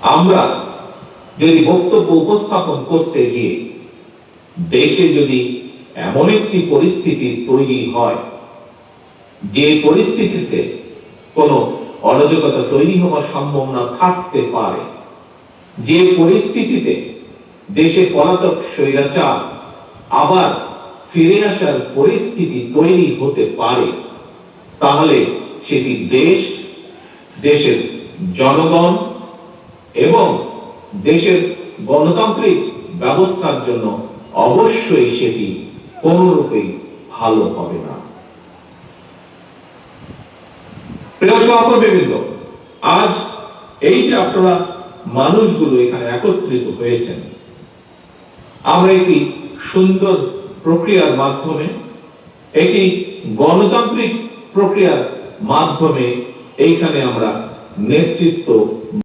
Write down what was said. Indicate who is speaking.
Speaker 1: আমরা যদি বক্তব্য উপস্থাপন করতে গিয়ে দেশে যদি এমন একটি পরিস্থিতি তৈরি হয় যে পরিস্থিতিতে কোনো অরাজকতা তৈরি হওয়ার সম্ভাবনা থাকতে পারে, যে পরিস্থিতিতে দেশে পলাতক স্বৈরাচার আবার ফিরে আসার পরিস্থিতি তৈরি হতে পারে, তাহলে সেটি দেশ, দেশের জনগণ এবং দেশের গণতান্ত্রিক ব্যবস্থার জন্য অবশ্যই সেটি কোনরূপেই ভালো হবে না। প্রিয় সহকর্মীবৃন্দ, আজ এই যে আপনারা মানুষগুলো এখানে একত্রিত হয়েছেন, আমরা একটি সুন্দর প্রক্রিয়ার মাধ্যমে, একটি গণতান্ত্রিক প্রক্রিয়ার মাধ্যমে এইখানে আমরা নেতৃত্ব